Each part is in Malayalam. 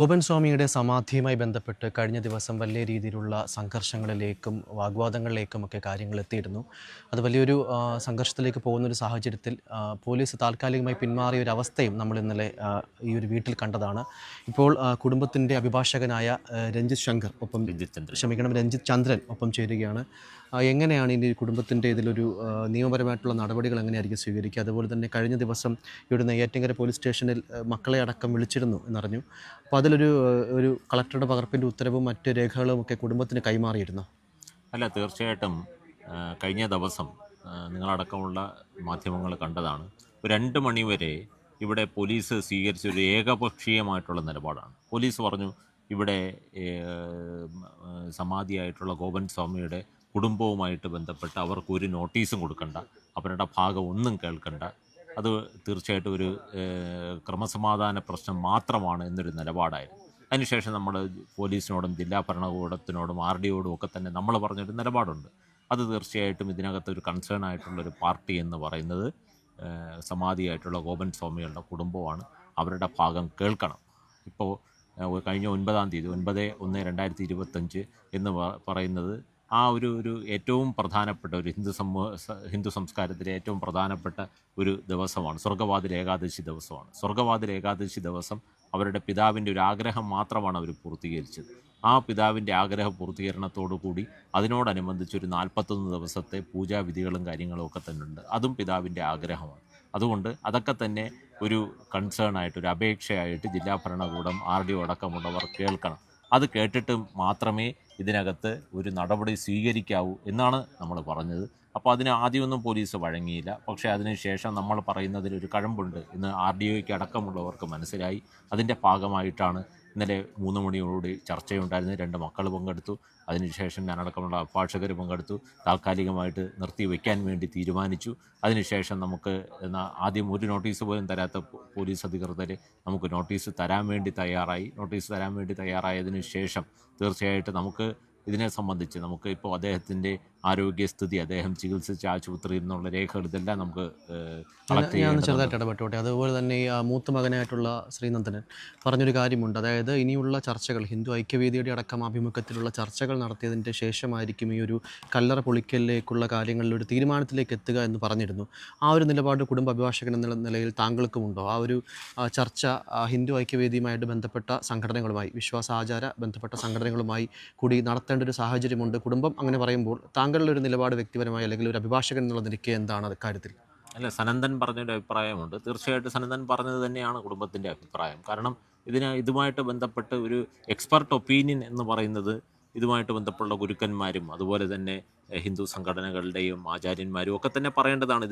ഗോപൻ സ്വാമിയുടെ സമാധിയുമായി ബന്ധപ്പെട്ട് കഴിഞ്ഞ ദിവസം വലിയ രീതിയിലുള്ള സംഘർഷങ്ങളിലേക്കും വാഗ്വാദങ്ങളിലേക്കുമൊക്കെ കാര്യങ്ങൾ എത്തിയിരുന്നു. അത് വലിയൊരു സംഘർഷത്തിലേക്ക് പോകുന്നൊരു സാഹചര്യത്തിൽ പോലീസ് താൽക്കാലികമായി മാറിയ ഒരു അവസ്ഥയും നമ്മൾ ഇന്നലെ ഈ ഒരു വീട്ടിൽ കണ്ടതാണ്. ഇപ്പോൾ കുടുംബത്തിൻ്റെ അഭിഭാഷകനായ രഞ്ജിത്ത് ശങ്കർ രഞ്ജിത്ത് ചന്ദ്രൻ ഒപ്പം ചേരുകയാണ്. എങ്ങനെയാണ് ഇനി കുടുംബത്തിൻ്റെ ഇതിലൊരു നിയമപരമായിട്ടുള്ള നടപടികൾ എങ്ങനെയായിരിക്കും സ്വീകരിക്കുക? അതുപോലെ തന്നെ കഴിഞ്ഞ ദിവസം ഇവിടെ നെയ്യാറ്റിൻകര പോലീസ് സ്റ്റേഷനിൽ മക്കളെ അടക്കം വിളിച്ചിരുന്നു എന്നറിഞ്ഞു. അപ്പോൾ ഒരു കളക്ടറുടെ പകർപ്പിൻ്റെ ഉത്തരവും മറ്റ് രേഖകളും ഒക്കെ കുടുംബത്തിന് കൈമാറിയിരുന്നു. അല്ല, തീർച്ചയായിട്ടും കഴിഞ്ഞ ദിവസം നിങ്ങളടക്കമുള്ള മാധ്യമങ്ങൾ കണ്ടതാണ്. 2 മണിവരെ ഇവിടെ പോലീസ് സ്വീകരിച്ചൊരു ഏകപക്ഷീയമായിട്ടുള്ള നിലപാടാണ്. പോലീസ് പറഞ്ഞു ഇവിടെ സമാധിയായിട്ടുള്ള ഗോപൻ സ്വാമിയുടെ കുടുംബവുമായിട്ട് ബന്ധപ്പെട്ട് അവർക്കൊരു നോട്ടീസും കൊടുക്കണ്ട, അവരുടെ ഭാഗം ഒന്നും കേൾക്കണ്ട, അത് തീർച്ചയായിട്ടും ഒരു ക്രമസമാധാന പ്രശ്നം മാത്രമാണ് എന്നൊരു നിലപാടായിരുന്നു. അതിനുശേഷം നമ്മൾ പോലീസിനോടും ജില്ലാ ഭരണകൂടത്തിനോടും RDOയോടും ഒക്കെ തന്നെ നമ്മൾ പറഞ്ഞൊരു നിലപാടുണ്ട്. അത് തീർച്ചയായിട്ടും ഇതിനകത്തൊരു കൺസേൺ ആയിട്ടുള്ളൊരു പാർട്ടി എന്ന് പറയുന്നത് സമാധിയായിട്ടുള്ള ഗോപൻ സ്വാമികളുടെ കുടുംബമാണ്. അവരുടെ ഭാഗം കേൾക്കണം. ഇപ്പോൾ കഴിഞ്ഞ 9-ാം തീയതി 9/1/2025 എന്ന് പറയുന്നത് ആ ഒരു ഏറ്റവും പ്രധാനപ്പെട്ട ഒരു ഹിന്ദു സംസ്കാരത്തിലെ ഏറ്റവും പ്രധാനപ്പെട്ട ഒരു ദിവസമാണ്. സ്വർഗ്ഗവാതിൽ ഏകാദശി ദിവസമാണ്. സ്വർഗ്ഗവാതിൽ ഏകാദശി ദിവസം അവരുടെ പിതാവിൻ്റെ ഒരു ആഗ്രഹം മാത്രമാണ് അവർ പൂർത്തീകരിച്ചത്. ആ പിതാവിൻ്റെ ആഗ്രഹ പൂർത്തീകരണത്തോടു കൂടി അതിനോടനുബന്ധിച്ചൊരു 41 ദിവസത്തെ പൂജാവിധികളും കാര്യങ്ങളും ഒക്കെ തന്നെ ഉണ്ട്. അതും പിതാവിൻ്റെ ആഗ്രഹമാണ്. അതുകൊണ്ട് അതൊക്കെ തന്നെ ഒരു കൺസേൺ ആയിട്ട്, ഒരു അപേക്ഷയായിട്ട് ജില്ലാ ഭരണകൂടം RDO അടക്കമുള്ളവർ കേൾക്കണം. അത് കേട്ടിട്ട് മാത്രമേ ഇതിനകത്ത് ഒരു നടപടി സ്വീകരിക്കാവൂ എന്നാണ് നമ്മൾ പറഞ്ഞത്. അപ്പോൾ അതിന് ആദ്യമൊന്നും പോലീസ് വഴങ്ങിയില്ല. പക്ഷേ അതിനുശേഷം നമ്മൾ പറയുന്നതിലൊരു കഴമ്പുണ്ട് എന്ന് RDOയ്ക്ക് അടക്കമുള്ളവർക്ക് മനസ്സിലായി. അതിൻ്റെ ഭാഗമായിട്ടാണ് ഇന്നലെ 3 മണിയോടുകൂടി ചർച്ചയുണ്ടായിരുന്നു. 2 മക്കൾ പങ്കെടുത്തു. അതിനുശേഷം ഞാനടക്കമുള്ള അഭിഭാഷകർ പങ്കെടുത്തു. താൽക്കാലികമായിട്ട് നിർത്തിവെക്കാൻ വേണ്ടി തീരുമാനിച്ചു. അതിനുശേഷം നമുക്ക് ആദ്യം ഒരു നോട്ടീസ് പോലും തരാത്ത പോലീസ് അധികൃതർ നമുക്ക് നോട്ടീസ് തരാൻ വേണ്ടി തയ്യാറായതിനു ശേഷം തീർച്ചയായിട്ടും നമുക്ക് ഇതിനെ സംബന്ധിച്ച് നമുക്ക് ഇപ്പോൾ അദ്ദേഹത്തിൻ്റെ ആരോഗ്യസ്ഥിതി, അദ്ദേഹം ചികിത്സിച്ച ആശുപത്രിയിൽ നിന്നുള്ള രേഖകൾ, ഇതെല്ലാം നമുക്ക് ചെറുതായിട്ട് ഇടപെട്ടോട്ടെ. അതുപോലെ തന്നെ ഈ മൂത്ത മകനായിട്ടുള്ള ശ്രീനന്ദനൻ പറഞ്ഞൊരു കാര്യമുണ്ട്. അതായത് ഇനിയുള്ള ചർച്ചകൾ, ഹിന്ദു ഐക്യവേദിയുടെ അടക്കം ആഭിമുഖ്യത്തിലുള്ള ചർച്ചകൾ നടത്തിയതിൻ്റെ ശേഷമായിരിക്കും ഈ ഒരു കല്ലറ പൊളിക്കലിലേക്കുള്ള കാര്യങ്ങളിൽ ഒരു തീരുമാനത്തിലേക്ക് എത്തുക എന്ന് പറഞ്ഞിരുന്നു. ആ ഒരു നിലപാട് കുടുംബ അഭിഭാഷകൻ എന്ന നിലയിൽ താങ്കൾക്കുമുണ്ടോ? ആ ഒരു ചർച്ച ഹിന്ദു ഐക്യവേദിയുമായിട്ട് ബന്ധപ്പെട്ട സംഘടനകളുമായി, വിശ്വാസാചാര ബന്ധപ്പെട്ട സംഘടനകളുമായി കൂടി നടത്തേണ്ട ഒരു സാഹചര്യമുണ്ട്. കുടുംബം അങ്ങനെ പറയുമ്പോൾ താങ്കളുടെ ഒരു നിലപാട് വ്യക്തിപരമായി അല്ലെങ്കിൽ ഒരു അഭിഭാഷകൻ എന്നുള്ള നിലയ്ക്ക് എന്താണ് അക്കാര്യത്തിൽ? അല്ല, സനന്ദൻ പറഞ്ഞൊരു അഭിപ്രായമുണ്ട്. തീർച്ചയായിട്ടും സനന്ദൻ പറഞ്ഞത് തന്നെയാണ് കുടുംബത്തിൻ്റെ അഭിപ്രായം. കാരണം ഇതുമായിട്ട് ബന്ധപ്പെട്ട് ഒരു എക്സ്പെർട്ട് ഒപ്പീനിയൻ എന്ന് പറയുന്നത് ഇതുമായിട്ട് ബന്ധപ്പെട്ടുള്ള ഗുരുക്കന്മാരും അതുപോലെ തന്നെ ഹിന്ദു സംഘടനകളുടെയും ആചാര്യന്മാരും ഒക്കെ തന്നെ പറയേണ്ടതാണ്.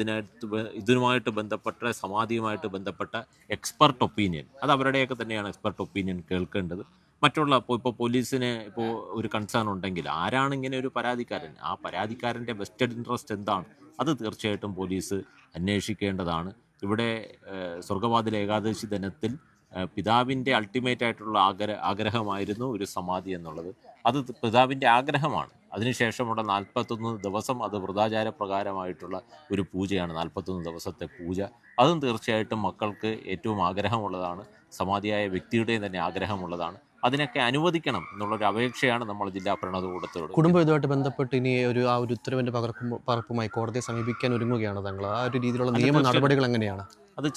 ഇതുമായിട്ട് ബന്ധപ്പെട്ട സമാധിയുമായിട്ട് ബന്ധപ്പെട്ട എക്സ്പെർട്ട് ഒപ്പീനിയൻ, അത് അവരുടെയൊക്കെ തന്നെയാണ് എക്സ്പെർട്ട് ഒപ്പീനിയൻ കേൾക്കേണ്ടത്. മറ്റുള്ള ഇപ്പോൾ പോലീസിന് ഇപ്പോൾ ഒരു കൺസേൺ ഉണ്ടെങ്കിൽ ആരാണ് ഇങ്ങനെ ഒരു പരാതിക്കാരൻ, ആ പരാതിക്കാരൻ്റെ വെസ്റ്റഡ് ഇൻട്രസ്റ്റ് എന്താണ്, അത് തീർച്ചയായിട്ടും പോലീസ് അന്വേഷിക്കേണ്ടതാണ്. ഇവിടെ സ്വർഗ്ഗവാതിൽ ഏകാദശി ദിനത്തിൽ പിതാവിൻ്റെ അൾട്ടിമേറ്റ് ആയിട്ടുള്ള ആഗ്രഹമായിരുന്നു ഒരു സമാധി എന്നുള്ളത്. അത് പിതാവിൻ്റെ ആഗ്രഹമാണ്. അതിനുശേഷമുള്ള 41 ദിവസം അത് വൃതാചാര പ്രകാരമായിട്ടുള്ള ഒരു പൂജയാണ്. 41 ദിവസത്തെ പൂജ, അതും തീർച്ചയായിട്ടും മക്കൾക്ക് ഏറ്റവും ആഗ്രഹമുള്ളതാണ്. സമാധിയായ വ്യക്തിയുടെയും തന്നെ ആഗ്രഹമുള്ളതാണ്. അതിനൊക്കെ അനുവദിക്കണം എന്നുള്ളൊരു അപേക്ഷയാണ് നമ്മൾ ജില്ലാ ഭരണകൂടത്തോട്. കുടുംബം ഇതുമായിട്ട് ബന്ധപ്പെട്ട് ഇനി ആ ഒരു ഉത്തരവിൻ്റെ പകർപ്പുമായി കോടതിയെ സമീപിക്കാൻ ഒരുങ്ങുകയാണ് താങ്കൾ. ആ ഒരു രീതിയിലുള്ള നിയമ നടപടികൾ എങ്ങനെയാണ്? അത്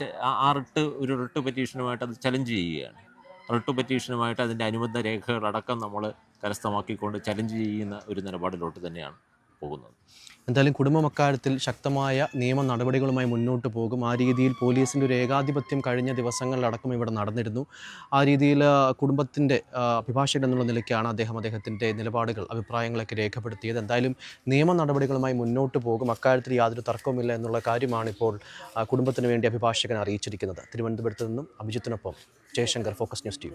ഒരു റിട്ട് പെറ്റീഷനുമായിട്ട് അത് ചലഞ്ച് ചെയ്യുകയാണ്. റിട്ട് പെറ്റീഷനുമായിട്ട് അതിൻ്റെ അനുബന്ധ രേഖകളടക്കം നമ്മൾ കരസ്ഥമാക്കിക്കൊണ്ട് ചലഞ്ച് ചെയ്യുന്ന ഒരു നിലപാടിലോട്ട് തന്നെയാണ് പോകുന്നത്. എന്തായാലും കുടുംബം അക്കാര്യത്തിൽ ശക്തമായ നിയമ നടപടികളുമായി മുന്നോട്ട് പോകും. ആ രീതിയിൽ പോലീസിൻ്റെ ഒരു ഏകാധിപത്യം കഴിഞ്ഞ ദിവസങ്ങളിലടക്കം ഇവിടെ നടന്നിരുന്നു. ആ രീതിയിൽ കുടുംബത്തിൻ്റെ അഭിഭാഷകൻ എന്നുള്ള നിലയ്ക്കാണ് അദ്ദേഹത്തിൻ്റെ നിലപാടുകൾ, അഭിപ്രായങ്ങളൊക്കെ രേഖപ്പെടുത്തിയത്. എന്തായാലും നിയമ നടപടികളുമായി മുന്നോട്ട് പോകും. അക്കാര്യത്തിൽ യാതൊരു തർക്കവുമില്ല എന്നുള്ള കാര്യമാണ് ഇപ്പോൾ കുടുംബത്തിന് വേണ്ടി അഭിഭാഷകൻ അറിയിച്ചിരിക്കുന്നത്. തിരുവനന്തപുരത്ത് നിന്നും അഭിജിത്തിനൊപ്പം ജയശങ്കർ, ഫോക്കസ് ന്യൂസ് TV.